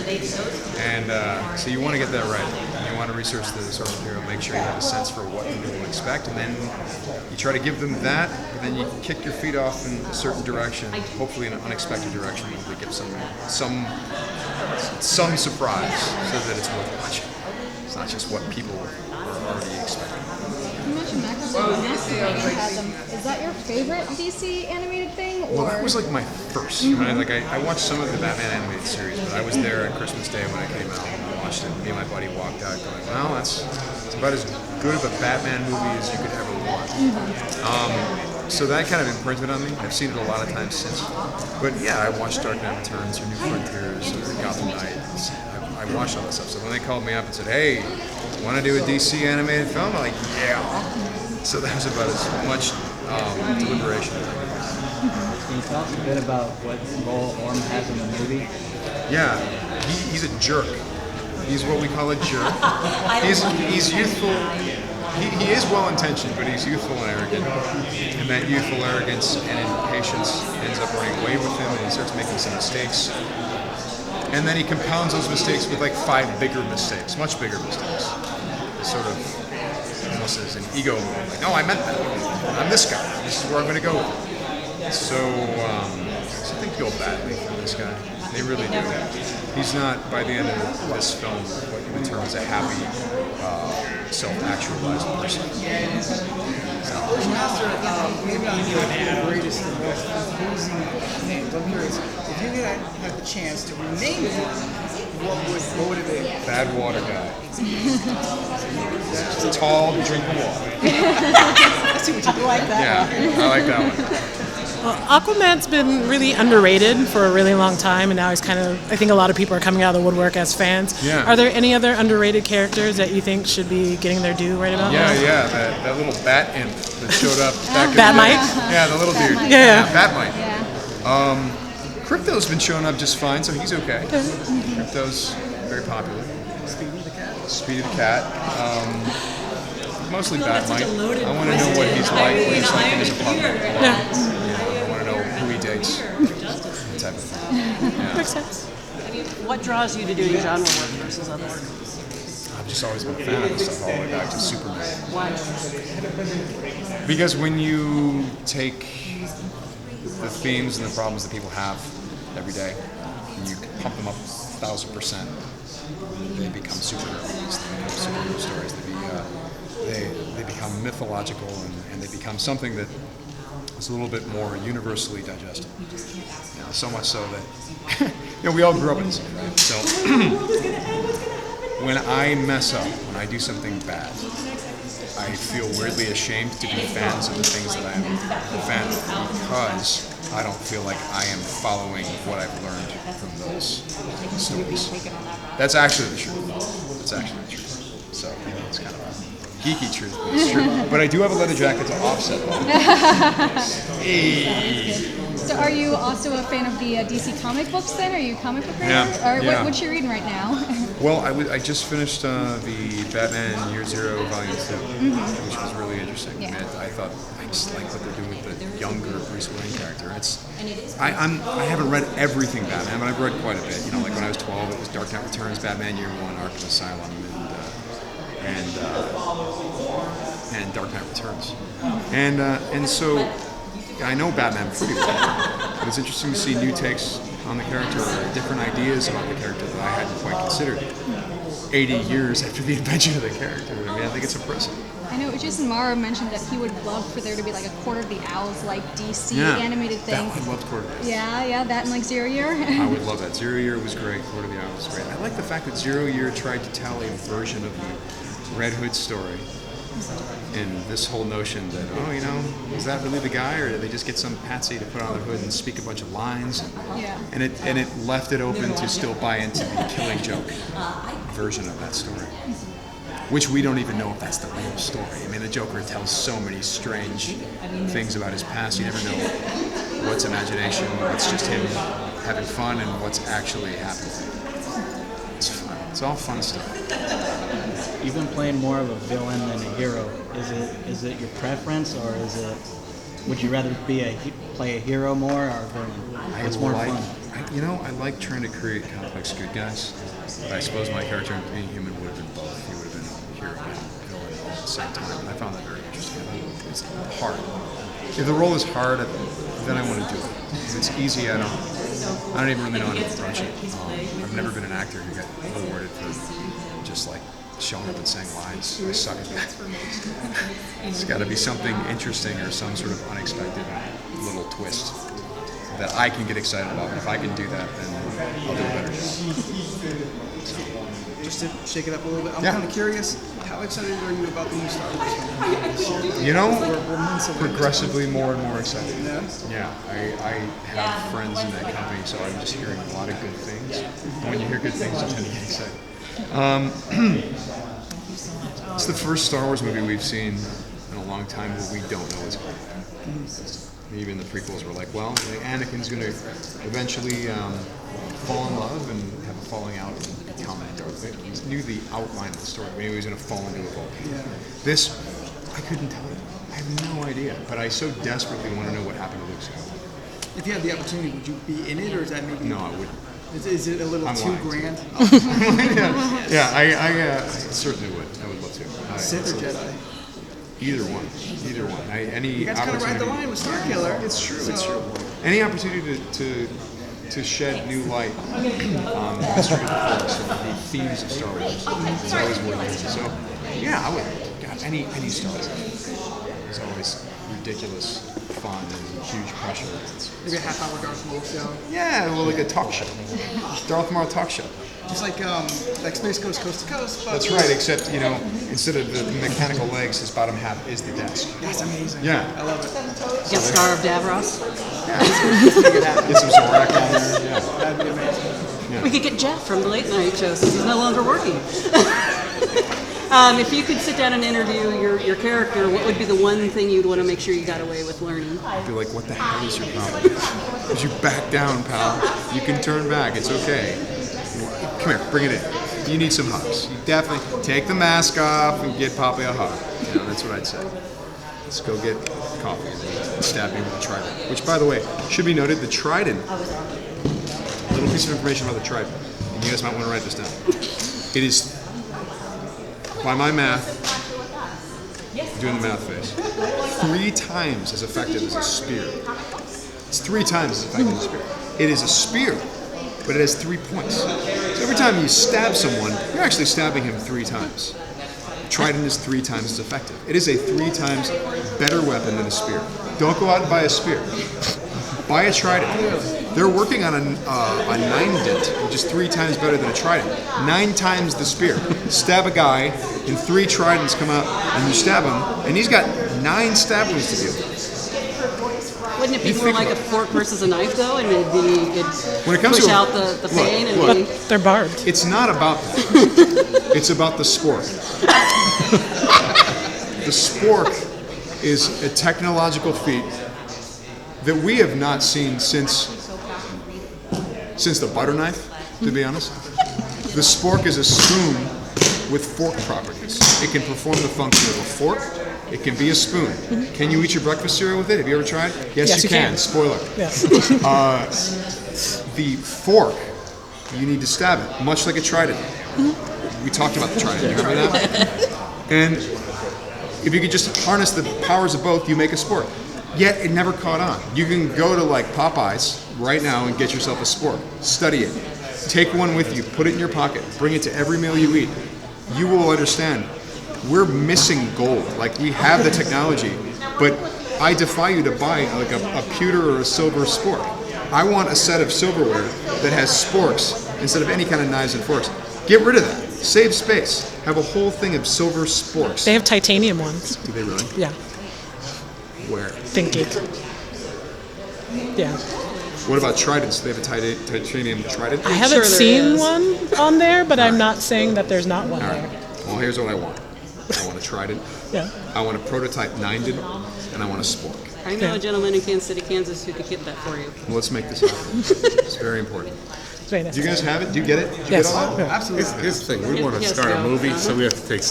And so you want to get that right. You want to research the source material, make sure you have a sense for what people will expect, and then you try to give them that, but then you kick your feet off in a certain direction, hopefully in an unexpected direction, hopefully give some surprise so that it's worth watching. It's not just what people are already expecting. You mentioned Masquerade. Is that your favorite DC animated thing? Or? Well, that was like my first. Right? I watched some of the Batman animated series, but I was there on Christmas Day when it came out and watched it. Me and my buddy walked out going, well, it's about as good of a Batman movie as you could ever want. So that kind of imprinted on me. I've seen it a lot of times since. But yeah, I watched Dark Knight Returns or New Frontiers or Gotham Knights. I watched all that stuff. So when they called me up and said, hey, want to do a DC animated film? I'm like, yeah. So that was about as much deliberation as I could. Can you talk a bit about what role Orm has in the movie? Yeah, he's a jerk. He's what we call a jerk. He's youthful. He is well-intentioned, but he's youthful and arrogant. And that youthful arrogance and impatience ends up running away with him, and he starts making some mistakes. And then he compounds those mistakes with like 5 bigger mistakes, much bigger mistakes. Sort of almost as an ego move. Like, no, I meant that. I'm this guy. This is where I'm going to go with it. So they feel badly for this guy. They really do. He's not, by the end of this film, what you would term as a happy, self-actualized person. Maybe I'm the greatest and most confusing names. I'm curious, if you had the chance to rename it, what would it be? Bad water guy. Tall, drink water. I see what you do. Like that. Yeah, I like that one. Well, Aquaman's been really underrated for a really long time, and now he's kind of, I think a lot of people are coming out of the woodwork as fans. Yeah. Are there any other underrated characters that you think should be getting their due right about now? Yeah, that little bat imp that showed up back in Bat-Mite? Yeah, the little dude. Bat-Mite. Yeah. Bat-Mite. Yeah. Crypto's been showing up just fine, so he's okay. Crypto's very popular. Speedy the Cat. Mostly Bat-Mite. I want to know what he's like in his apartment. I want to know who he dates. That type of thing. Yeah. Makes sense. What draws you to doing genre work versus other work? I've just always been a fan of this stuff all the way back to Superman. Why? Because when you take the themes and the problems that people have every day, and you pump them up 1,000%, they become superheroes. They become superhero stories. They become mythological, and they become something that is a little bit more universally digestible. So much so that we all grew up in this, right? So when I mess up, when I do something bad, I feel weirdly ashamed to be fans of the things that I'm a fan of, because I don't feel like I am following what I've learned from those stories. That's actually the truth. That's actually the truth. So it's kind of a geeky truth, but it's true. But I do have a leather jacket to offset that. Hey. So are you also a fan of the DC comic books then? Are you a comic book reader? Yeah. Or Yeah. what you reading right now? Well, I just finished the Batman Year Zero Volume 2, which was really interesting. Yeah. And I thought I just like what they're doing with the younger Bruce Wayne character. I haven't read everything Batman, but I've read quite a bit. Like when I was 12, it was Dark Knight Returns, Batman Year One, Arkham Asylum, and Dark Knight Returns. And so I know Batman pretty well, but it's interesting to see new takes on the character, or different ideas about the character that I hadn't quite considered 80 years after the invention of the character. I think it's impressive. I know Jason Mara mentioned that he would love for there to be like a Court of the Owls like DC animated thing. I loved Court of the Owls. Yeah, that and like Zero Year. I would love that. Zero Year was great. Court of the Owls was great. I like the fact that Zero Year tried to tell a version of the Red Hood story. And this whole notion that, is that really the guy, or did they just get some patsy to put on their hood and speak a bunch of lines? Yeah. And it left it open to still buy into the Killing Joke version of that story, which we don't even know if that's the real story. I mean, the Joker tells so many strange things about his past. You never know what's imagination, what's just him having fun, and what's actually happening. It's fun. It's all fun stuff. You've been playing more of a villain than a hero. Is it your preference, or would you rather play a hero more or a villain? What's more fun? I I like trying to create complex good guys. But I suppose my character being human would have been both. He would have been hero and villain at the same time. And I found that very interesting. It's hard. If the role is hard, then I want to do it. If it's easy, I don't even really know how to approach it. I've never been an actor who got rewarded for just like showing up and saying lines. I suck at that. It's got to be something interesting or some sort of unexpected little twist that I can get excited about. If I can do that, then I'll do a better job. Just to shake it up a little bit, I'm Yeah. kind of curious, how excited are you about the new Star Wars film? You We're months away. progressively more and more excited. Yeah? Yeah, I have friends in that company, so I'm just hearing a lot of good things. And when you hear good things, you tend to get excited. It's the first Star Wars movie we've seen in a long time where we don't know what's going to happen. Even the prequels were like, well, Anakin's going to eventually fall in love and have a falling out and become Darth Vader. He knew the outline of the story. Maybe he was going to fall into a volcano. Yeah. This, I couldn't tell you. I have no idea. But I so desperately want to know what happened to Luke Skywalker. If you had the opportunity, would you be in it, or is that maybe... No, I wouldn't. Is it a little I'm too lying. grand? Yeah, I certainly would. I would love to. Sith or Jedi? Either one. Either one. Any You guys kind of ride the line with Starkiller. It's true. It's true. Any opportunity to shed new light on the history of the Force and the themes of Star Wars is always worth it. So, yeah, I would. God, any Star Wars is always ridiculous, fun, and huge pressure. Maybe a half-hour Darth Maul show. Yeah, well, like a talk show, Darth Maul talk show. Just like Space Coast Coast to Coast. But That's right, except, instead of the mechanical legs, his bottom half is the desk. That's amazing. Yeah. I love it. Get Star of Davros. Get some Zorak on there. Yeah. That'd be amazing. We could get Jeff from the late night show since he's no longer working. If you could sit down and interview your character, what would be the one thing you'd want to make sure you got away with learning? I'd be like, what the hell is your problem? Would you back down, pal? You can turn back. It's okay. Come here, bring it in. You need some hugs. You definitely take the mask off and get Poppy a hug. That's what I'd say. Let's go get coffee and stab me with the trident. Which, by the way, should be noted, the trident, a little piece of information about the trident, and you guys might want to write this down. It is, by my math, doing the math face, 3 times as effective as a spear. It's 3 times as effective as a spear. It is a spear, but it has 3 points. So every time you stab someone, you're actually stabbing him 3 times. Trident is 3 times as effective. It is a 3 times better weapon than a spear. Don't go out and buy a spear. Buy a trident. They're working on a 9-dent, which is 3 times better than a trident. 9 times the spear. Stab a guy, and 3 tridents come out, and you stab him, and he's got 9 stab wounds to deal with. Wouldn't it be more like a fork versus a knife, though, and maybe you When it comes push to out the pain and look. maybe... They're barbed. It's not about that. It's about the spork. The spork is a technological feat that we have not seen since the butter knife, to be honest. The spork is a spoon with fork properties. It can perform the function of a fork. It can be a spoon. Can you eat your breakfast cereal with it? Have you ever tried? Yes, you can. Spoiler. Yes. The fork, you need to stab it, much like a trident. We talked about the trident. You remember that? And if you could just harness the powers of both, you make a spork. Yet it never caught on. You can go to like Popeyes right now and get yourself a spork. Study it. Take one with you. Put it in your pocket. Bring it to every meal you eat. You will understand. We're missing gold. Like, we have the technology, but I defy you to buy like a pewter or a silver spork. I want a set of silverware that has sporks instead of any kind of knives and forks. Get rid of that. Save space. Have a whole thing of silver sporks. They have titanium ones. Do they really? Yeah. Where? Thinking. Yeah. What about tridents? Do they have a titanium trident? I haven't sure there seen is. one on there, but I'm not saying that there's not one All there. right. Well, here's what I want. I want a trident. Yeah. I want a prototype 9-dent, and I want a spork. I know a gentleman in Kansas City, Kansas who could get that for you. Well, let's make this happen. It's very important. It's very nice. Do you guys have it? Do you get it? Did you Yes. get all that? Yeah. Absolutely. Here's the thing, we want to Yes, start a no. movie, so we have to take